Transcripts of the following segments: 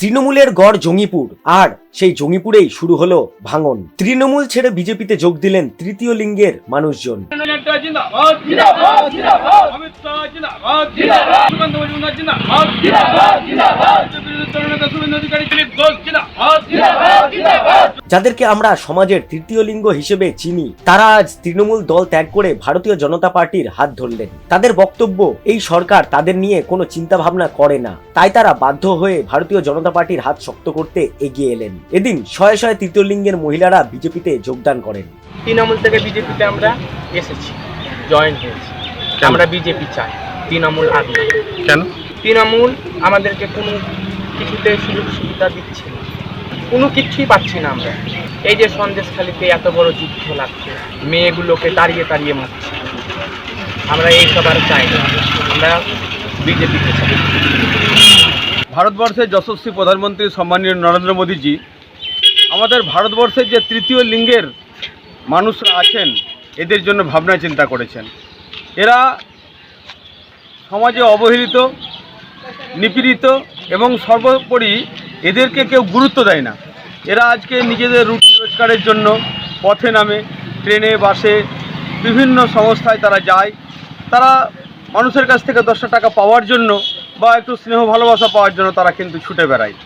তৃণমূলের গড় জঙ্গিপুর, আর সেই জঙ্গিপুরেই শুরু হলো ভাঙন। তৃণমূল ছেড়ে বিজেপিতে যোগ দিলেন তৃতীয় লিঙ্গের মানুষজন। যাদেরকে আমরা সমাজের তৃতীয় লিঙ্গ হিসেবে চিনি, তারা আজ তৃণমূল দল ত্যাগ করে ভারতীয় জনতা পার্টির হাত ধরলেন। তাদের বক্তব্য, এই সরকার তাদের নিয়ে কোনো চিন্তা ভাবনা করে না, তাই তারা বাধ্য হয়ে ভারতীয় জনতা পার্টির হাত শক্ত করতে এগিয়ে এলেন। এদিন শয়ে শয়ে তৃতীয় লিঙ্গের মহিলারা বিজেপিতে যোগদান করেন। তৃণমূল থেকে বিজেপিতে আমরা এসেছি, জয়েন হয়েছি। আমরা বিজেপি চাই, তৃণমূল আর না। কেন? তৃণমূল আমাদেরকে কোনো কিছুতে সুযোগ সুবিধা দিচ্ছে না, কোনো কিছুই পাচ্ছি না আমরা। এই যে সন্দেশখালিতে এত বড় যুদ্ধ লাগছে, মেয়েগুলোকে তাড়িয়ে তাড়িয়ে মারছে, আমরা এই সব আর চাই না, আমরা বিজেপিতে চাই। ভারতবর্ষের যশস্বী প্রধানমন্ত্রী সম্মানীয় নরেন্দ্র মোদীজি আমাদের ভারতবর্ষের যে তৃতীয় লিঙ্গের মানুষরা আছেন, এদের জন্য ভাবনা চিন্তা করেছেন। এরা সমাজে অবহেলিত, নিপীড়িত এবং সর্বোপরি এদেরকে কেউ গুরুত্ব দেয় না। এরা আজকে নিজেদের রুটি রোজগারের জন্য পথে নামে, ট্রেনে বাসে বিভিন্ন সংস্থায় তারা যায়। তারা মানুষের কাছ থেকে 10 টাকা পাওয়ার জন্য বা একটু স্নেহ ভালোবাসা পাওয়ার জন্য তারা কিন্তু ছুটে বেড়ায়।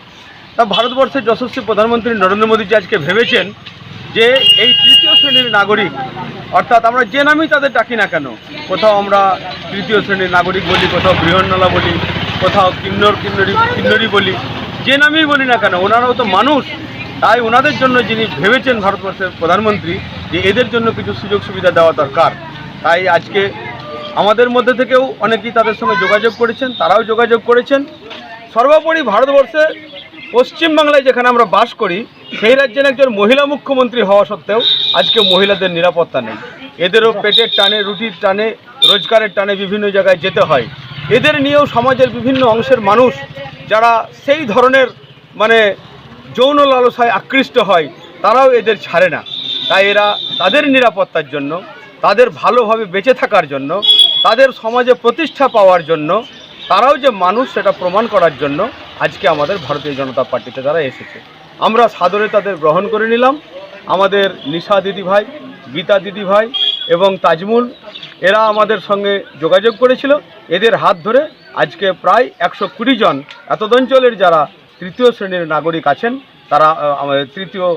তা ভারতবর্ষের যশস্বী প্রধানমন্ত্রী নরেন্দ্র মোদীজি আজকে ভেবেছেন যে এই তৃতীয় শ্রেণীর নাগরিক, অর্থাৎ আমরা যে নামেই তাদের ডাকি না কেন, কোথাও আমরা তৃতীয় শ্রেণীর নাগরিক বলি, কোথাও বৃহন্নলা বলি, কোথাও কিন্নরি বলি, যে নামেই বলি না কেন, ওনারাও তো মানুষ। তাই ওনাদের জন্য যিনি ভেবেছেন ভারতবর্ষের প্রধানমন্ত্রী, যে এদের জন্য কিছু সুযোগ সুবিধা দেওয়া দরকার। তাই আজকে আমাদের মধ্যে থেকেও অনেকেই তাদের সঙ্গে যোগাযোগ করেছেন, তারাও যোগাযোগ করেছেন। সর্বোপরি ভারতবর্ষে পশ্চিমবাংলায় যেখানে আমরা বাস করি, সেই রাজ্যের একজন মহিলা মুখ্যমন্ত্রী হওয়া সত্ত্বেও আজকে মহিলাদের নিরাপত্তা নেই। এদেরও পেটের টানে, রুটির টানে, রোজগারের টানে বিভিন্ন জায়গায় যেতে হয়। এদের নিয়েও সমাজের বিভিন্ন অংশের মানুষ যারা সেই ধরনের যৌন লালসায় আকৃষ্ট হয়, তারাও এদের ছাড়ে না। তাই এরা তাদের নিরাপত্তার জন্য, তাদের ভালোভাবে বেঁচে থাকার জন্য, তাদের সমাজে প্রতিষ্ঠা পাওয়ার জন্য, তারাও যে মানুষ সেটা প্রমাণ করার জন্য আজকে আমাদের ভারতীয় জনতা পার্টিতে তারা এসেছে। আমরা সাদরে তাদের গ্রহণ করে নিলাম। আমাদের নিশা দিদিভাই, গীতা দিদিভাই এবং তাজমুল, এরা আমাদের সঙ্গে যোগাযোগ করেছিল। এদের হাত ধরে আজকে প্রায় 120 জন এতদঞ্চলের যারা তৃতীয় শ্রেণীর নাগরিক আছেন, তারা আমাদের তৃতীয়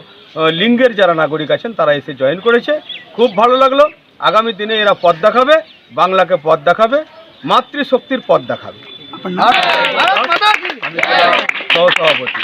লিঙ্গের যারা নাগরিক আছেন, তারা এসে জয়েন করেছে। খুব ভালো লাগলো। আগামী দিনে এরা পথ দেখাবে, বাংলাকে পথ দেখাবে, মাতৃশক্তির পথ দেখাবে। আমি সহসভাপতি।